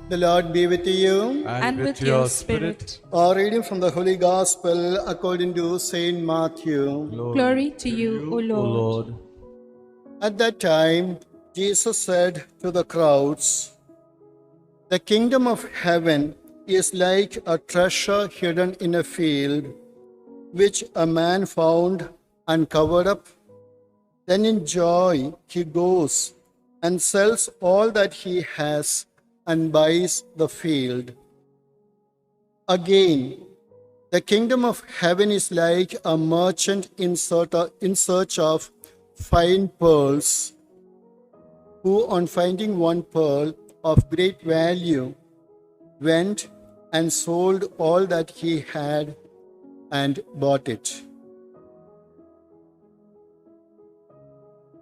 The Lord be with you. and with your spirit. A reading from the Holy Gospel according to Saint Matthew. Glory to you, O Lord. At that time, Jesus said to the crowds, "The kingdom of heaven is like a treasure hidden in a field, which a man found and covered up. Then in joy he goes and sells all that he has and buys the field. Again, the kingdom of heaven is like a merchant in search of fine pearls, who, on finding one pearl of great value, went and sold all that he had and bought it."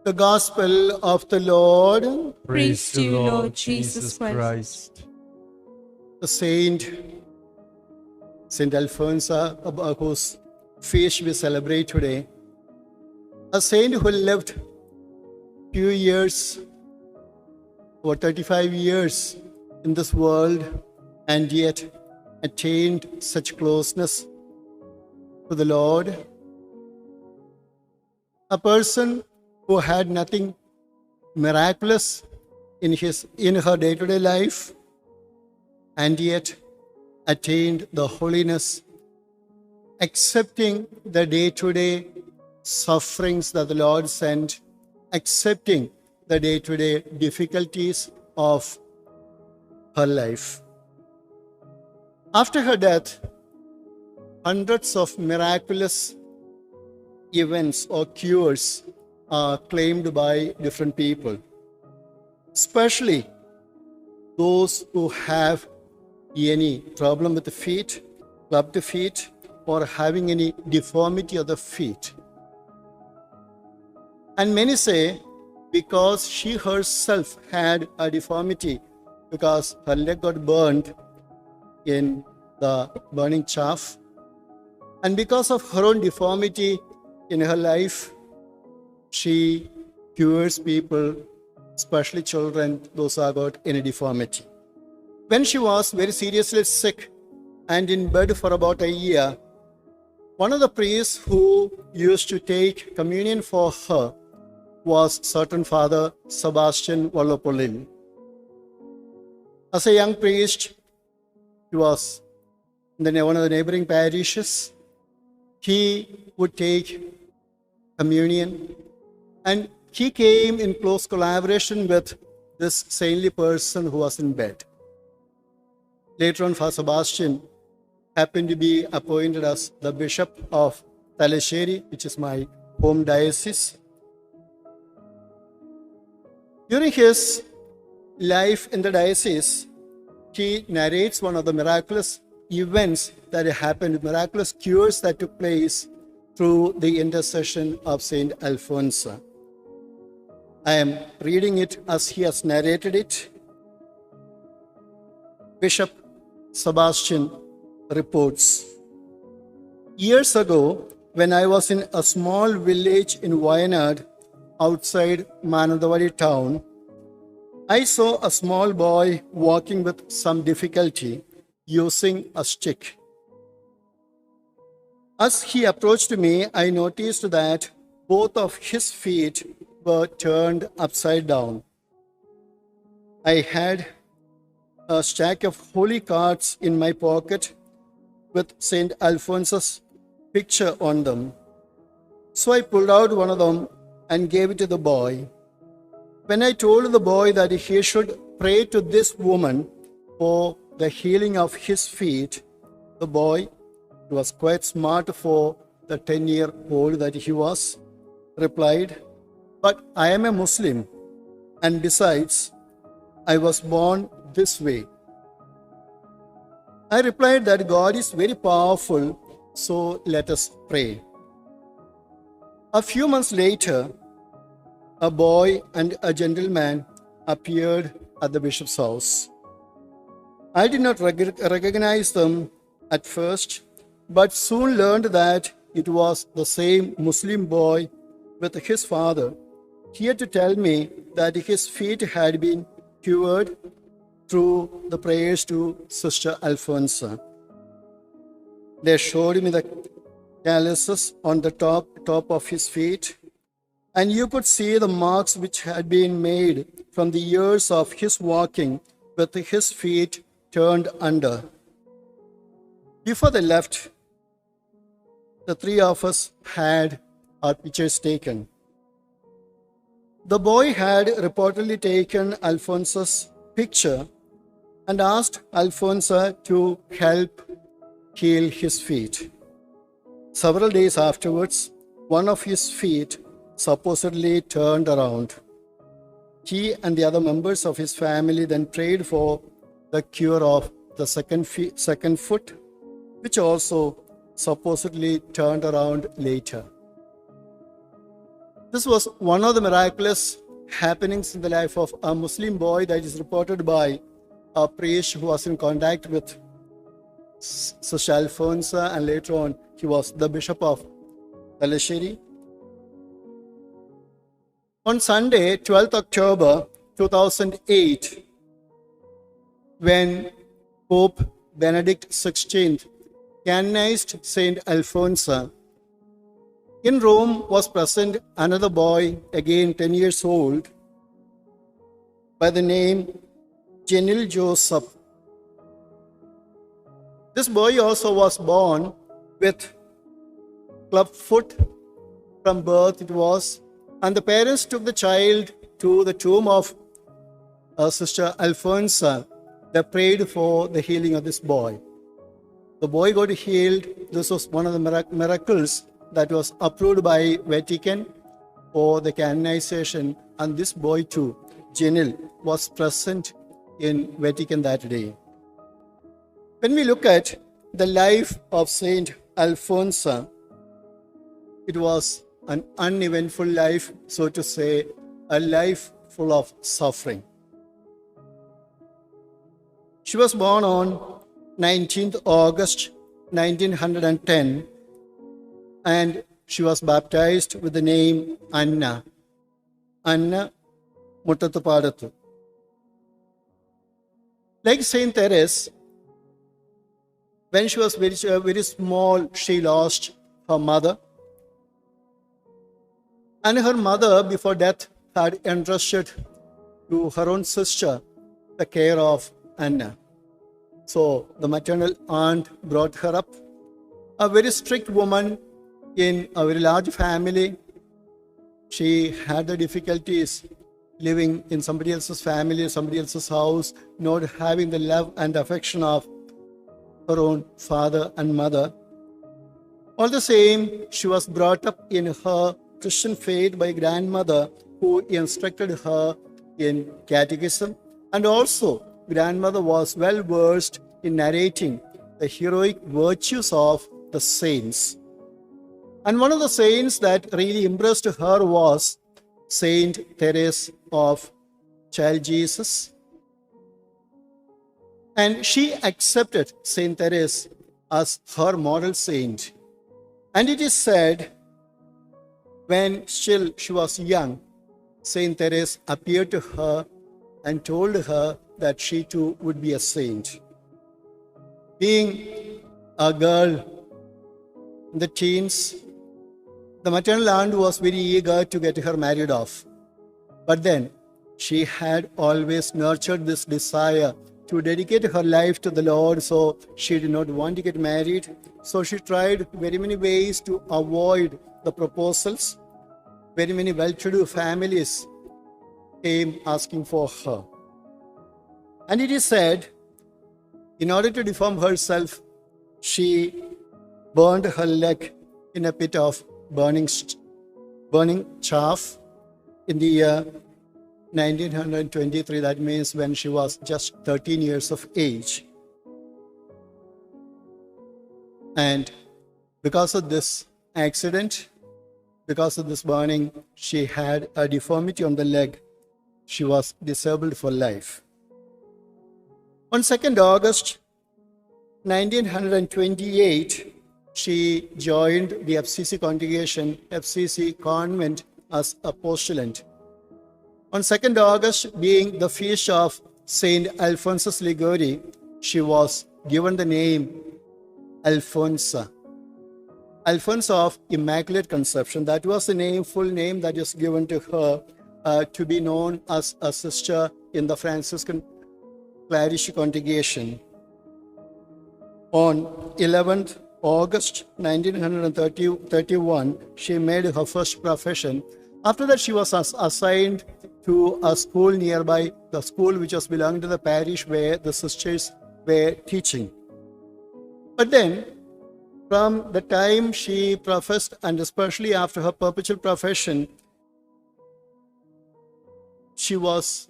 The Gospel of the Lord. Praise to you, Lord Jesus Christ. The Saint Alphonsus, whose feast we celebrate today, a saint who lived few years, or 35 years in this world, and yet attained such closeness to the Lord. A person who had nothing miraculous in her day-to-day life, and yet attained the holiness, accepting the day-to-day sufferings that the Lord sent, accepting the day-to-day difficulties of her life. After her death, hundreds of miraculous events or cures are claimed by different people, especially those who have any problem with the feet, clubbed feet, or having any deformity of the feet. And many say because she herself had a deformity, because her leg got burned in the burning chaff, and because of her own deformity in her life, she cures people, especially children, those who have got any deformity. When she was very seriously sick and in bed for about a year, one of the priests who used to take communion for her was certain Father Sebastian Vallopoulos. As a young priest, he was in one of the neighboring parishes. He would take communion, and he came in close collaboration with this saintly person who was in bed. Later on, Father Sebastian happened to be appointed as the Bishop of Talasheri, which is my home diocese. During his life in the diocese, he narrates one of the miraculous events that happened, miraculous cures that took place through the intercession of Saint Alphonsus. I am reading it as he has narrated it. Bishop Sebastian reports, "Years ago, when I was in a small village in Wayanad, outside Mananthavadi town, I saw a small boy walking with some difficulty using a stick. As he approached me, I noticed that both of his feet were turned upside down. I had a stack of holy cards in my pocket with Saint Alphonsus' picture on them. So I pulled out one of them and gave it to the boy. When I told the boy that he should pray to this woman for the healing of his feet, the boy, who was quite smart for the 10-year-old that he was, replied, 'But I am a Muslim, and besides, I was born this way.' I replied that God is very powerful, so let us pray." A few months later, a boy and a gentleman appeared at the bishop's house. I did not recognize them at first, but soon learned that it was the same Muslim boy with his father, here to tell me that his feet had been cured through the prayers to Sister Alfonsa. They showed me the calluses on the top of his feet, and you could see the marks which had been made from the years of his walking with his feet turned under. Before they left, the three of us had our pictures taken. The boy had reportedly taken Alfonso's picture and asked Alfonso to help heal his feet. Several days afterwards, one of his feet supposedly turned around. He and the other members of his family then prayed for the cure of the second foot, which also supposedly turned around later. This was one of the miraculous happenings in the life of a Muslim boy that is reported by a priest who was in contact with Sister Alfonsa, and later on he was the Bishop of Talasheri. On Sunday, 12th October 2008, when Pope Benedict XVI canonized Saint Alfonso, in Rome was present another boy, again 10 years old, by the name Genil Joseph. This boy also was born with club foot from birth, it was, and the parents took the child to the tomb of Sister Alfonsa. They prayed for the healing of this boy. The boy got healed. This was one of the miracles that was approved by Vatican for the canonization, and this boy too, Genil, was present in Vatican that day. When we look at the life of Saint Alfonso, it was an uneventful life, so to say, a life full of suffering. She was born on 19th August 1910, and she was baptized with the name Anna Muttathupadathu. Like Saint Therese, when she was very small, she lost her mother. And her mother, before death, had entrusted to her own sister the care of Anna. So the maternal aunt brought her up. A very strict woman in a very large family. She had the difficulties living in somebody else's family, somebody else's house, not having the love and affection of her own father and mother. All the same, she was brought up in her Christian faith by grandmother, who instructed her in catechism, and also grandmother was well versed in narrating the heroic virtues of the saints. And one of the saints that really impressed her was Saint Therese of Child Jesus. And she accepted Saint Therese as her model saint. And it is said, when still she was young, Saint Therese appeared to her and told her that she too would be a saint. Being a girl in the teens, the maternal aunt was very eager to get her married off. But then she had always nurtured this desire to dedicate her life to the Lord, so she did not want to get married. So she tried very many ways to avoid the proposals. Very many well-to-do families came asking for her. And it is said, in order to deform herself, she burned her leg in a pit of burning chaff in the year 1923. That means when she was just 13 years of age. And because of this accident, because of this burning, she had a deformity on the leg. She was disabled for life. On 2nd August 1928, she joined the FCC congregation, FCC convent, as a postulant. On 2nd August, being the feast of Saint Alphonsus Liguori, she was given the name Alphonsa. Alphonsa of Immaculate Conception. That was the full name that was given to her to be known as a sister in the Franciscan Clarish congregation. On 11th August 1931, she made her first profession. After that, she was assigned to a school nearby, the school which was belonging to the parish where the sisters were teaching. But then, from the time she professed, and especially after her perpetual profession, she was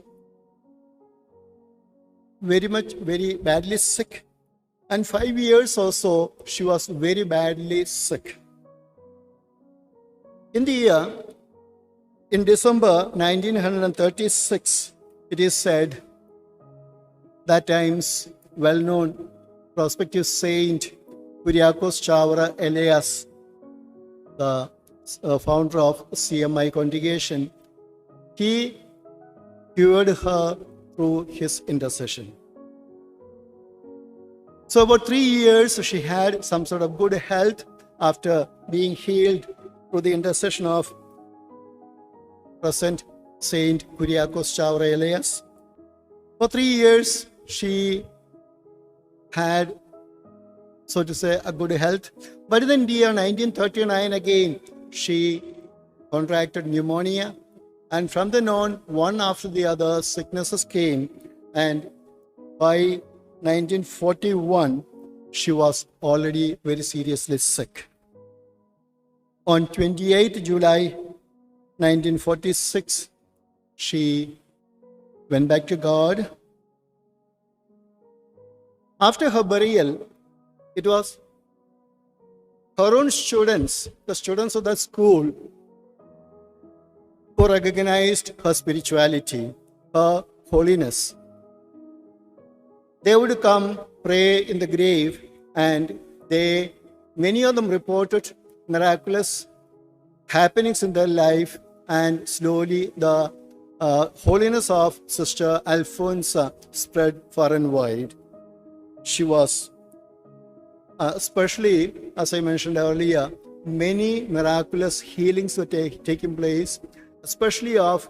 very badly sick. And 5 years or so, she was very badly sick. In December 1936, it is said, that time's well-known prospective saint Kuriakos Chavara Elias, the founder of CMI congregation, he cured her through his intercession. So about 3 years, she had some sort of good health after being healed through the intercession of present Saint Kuriakos Chavara Elias. For 3 years, she had, so to say, a good health. But in the year 1939 again, she contracted pneumonia. And from then on, one after the other, sicknesses came. And by 1941, she was already very seriously sick. On 28th July 1946, she went back to God. After her burial, it was her own students, the students of the school, who recognized her spirituality, her holiness. They would come pray in the grave, and many of them reported miraculous happenings in their life, and slowly the holiness of Sister Alphonsa spread far and wide. She was, especially as I mentioned earlier, many miraculous healings were taking place, especially of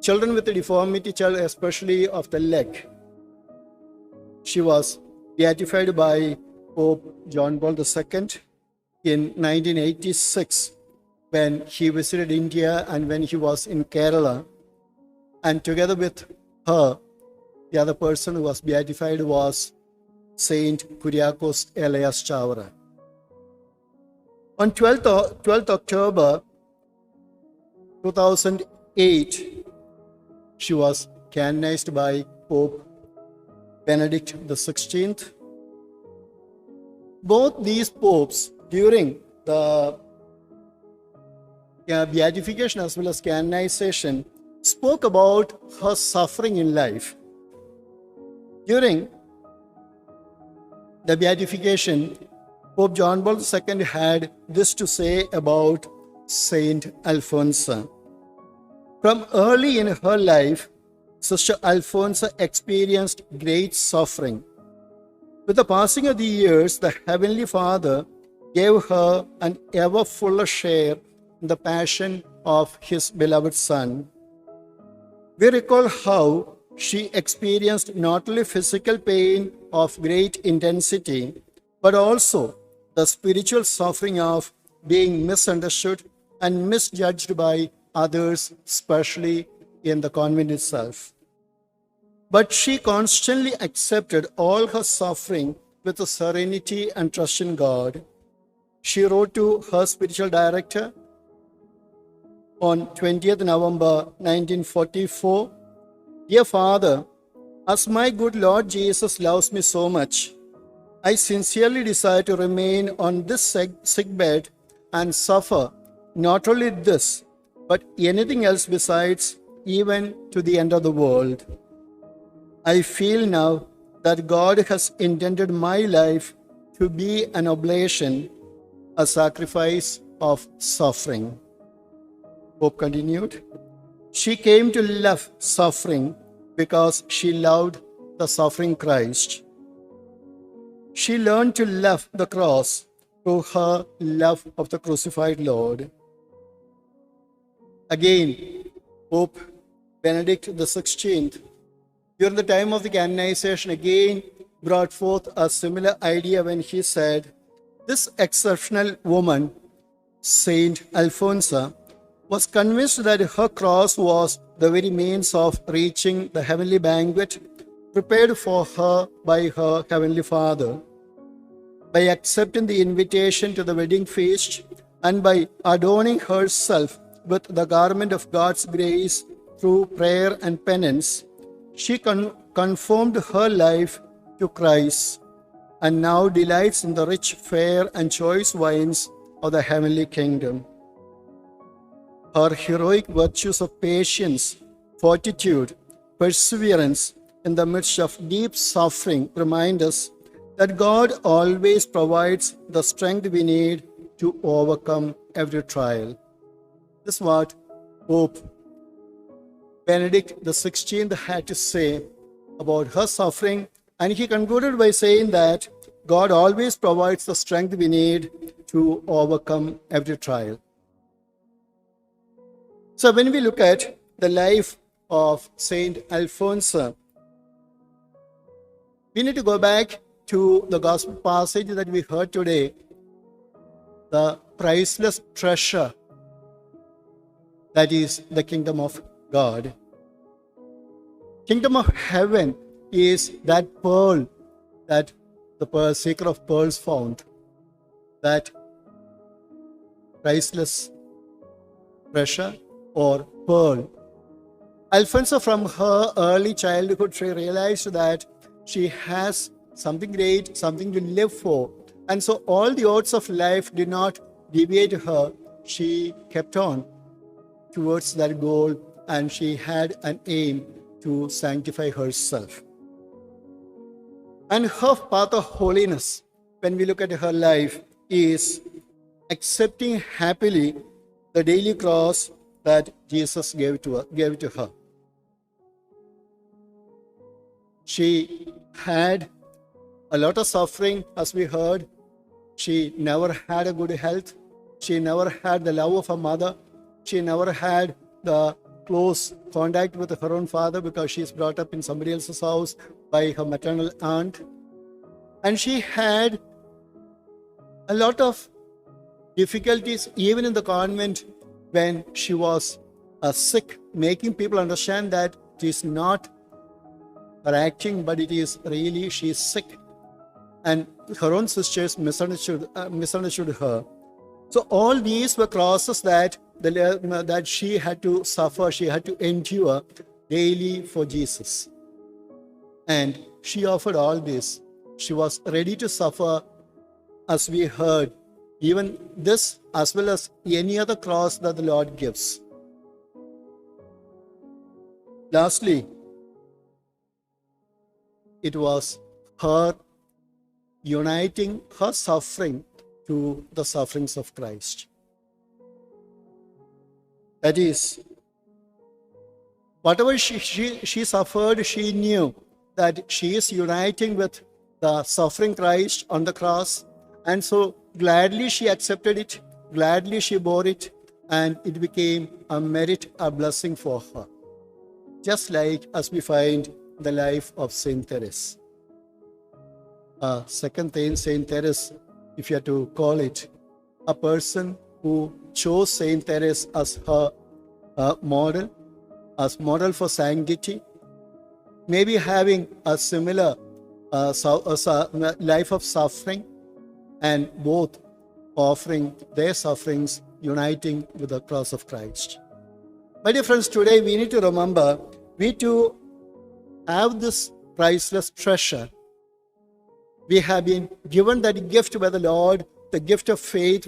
children with a deformity, especially of the leg. She was beatified by Pope John Paul II in 1986 when he visited India and when he was in Kerala. And together with her, the other person who was beatified was Saint Kuriakos Elias Chavara. On 12th October 2008, she was canonized by Pope Benedict XVI. Both these popes, during the beatification as well as canonization, spoke about her suffering in life. During the beatification, Pope John Paul II had this to say about Saint Alphonsa. From early in her life, Sister Alphonsa experienced great suffering. With the passing of the years, the Heavenly Father gave her an ever fuller share in the passion of His beloved Son. We recall how she experienced not only physical pain of great intensity, but also the spiritual suffering of being misunderstood and misjudged by others, especially in the convent itself. But she constantly accepted all her suffering with a serenity and trust in God. She wrote to her spiritual director on 20th November 1944, "Dear Father, as my good Lord Jesus loves me so much, I sincerely desire to remain on this sick bed and suffer not only this, but anything else besides, even to the end of the world. I feel now that God has intended my life to be an oblation, a sacrifice of suffering." Pope continued, "She came to love suffering because she loved the suffering Christ. She learned to love the cross through her love of the crucified Lord. Again, Pope Benedict XVI, during the time of the canonization, again brought forth a similar idea when he said, this exceptional woman, Saint Alphonsa, was convinced that her cross was the very means of reaching the heavenly banquet prepared for her by her heavenly Father. By accepting the invitation to the wedding feast and by adorning herself with the garment of God's grace through prayer and penance, she conformed her life to Christ and now delights in the rich fare and choice wines of the heavenly kingdom. Her heroic virtues of patience, fortitude, perseverance in the midst of deep suffering remind us that God always provides the strength we need to overcome every trial. This is what Pope Benedict XVI had to say about her suffering, and he concluded by saying that God always provides the strength we need to overcome every trial. So when we look at the life of Saint Alphonsa, we need to go back to the gospel passage that we heard today, the priceless treasure that is the kingdom of God. Kingdom of heaven is that pearl that the seeker of pearls found, that priceless treasure or pearl. Alphonsa, from her early childhood, she realized that she has something great, something to live for. And so all the odds of life did not deviate her. She kept on towards that goal, and she had an aim to sanctify herself. And her path of holiness, when we look at her life, is accepting happily the daily cross that Jesus gave to her. She had a lot of suffering, as we heard. She never had a good health. She never had the love of her mother. She never had the close contact with her own father because she is brought up in somebody else's house by her maternal aunt. And she had a lot of difficulties even in the convent when she was sick, making people understand that it is not her acting, but it is really she is sick. And her own sisters misunderstood her. So all these were crosses that she had to suffer, she had to endure daily for Jesus. And she offered all this. She was ready to suffer, as we heard, even this as well as any other cross that the Lord gives. Lastly, it was her uniting her suffering to the sufferings of Christ. That is, whatever she suffered, she knew that she is uniting with the suffering Christ on the cross, and so gladly she accepted it, gladly she bore it, and it became a merit, a blessing for her. Just like as we find the life of Saint Therese. Second Saint Therese, if you have to call it, a person who chose Saint Therese as her model, as model for sanctity, maybe having a similar life of suffering, and both offering their sufferings, uniting with the cross of Christ. My dear friends, today we need to remember, we too have this priceless treasure. We have been given that gift by the Lord, the gift of faith.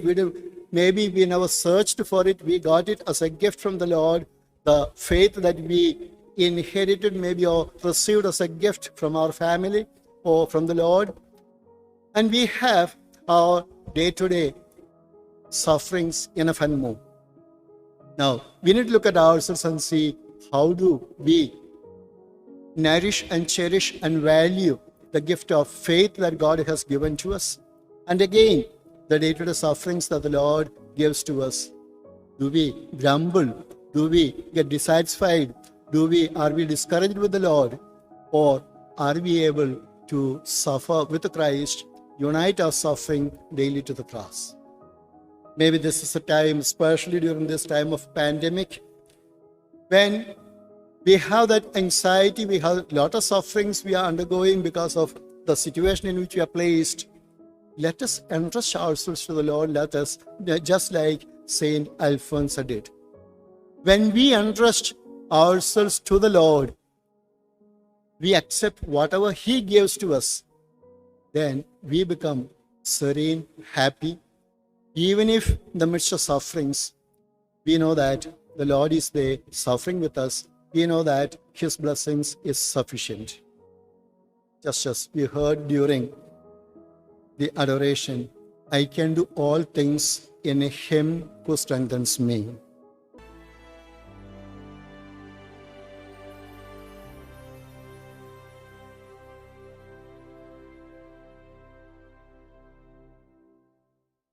Maybe we never searched for it. We got it as a gift from the Lord. The faith that we inherited maybe or received as a gift from our family or from the Lord. And we have our day-to-day sufferings enough and more. Now, we need to look at ourselves and see, how do we nourish and cherish and value the gift of faith that God has given to us. And again, the day-to-day sufferings that the Lord gives to us. Do we grumble? Do we get dissatisfied? Are we discouraged with the Lord? Or are we able to suffer with Christ, unite our suffering daily to the cross? Maybe this is a time, especially during this time of pandemic, when we have that anxiety, we have a lot of sufferings we are undergoing because of the situation in which we are placed. Let us entrust ourselves to the Lord. Let us, just like Saint Alphonse did. When we entrust ourselves to the Lord, we accept whatever He gives to us, then we become serene, happy. Even if in the midst of sufferings, we know that the Lord is there suffering with us. We know that His blessings is sufficient. Just as we heard during the adoration, I can do all things in Him who strengthens me.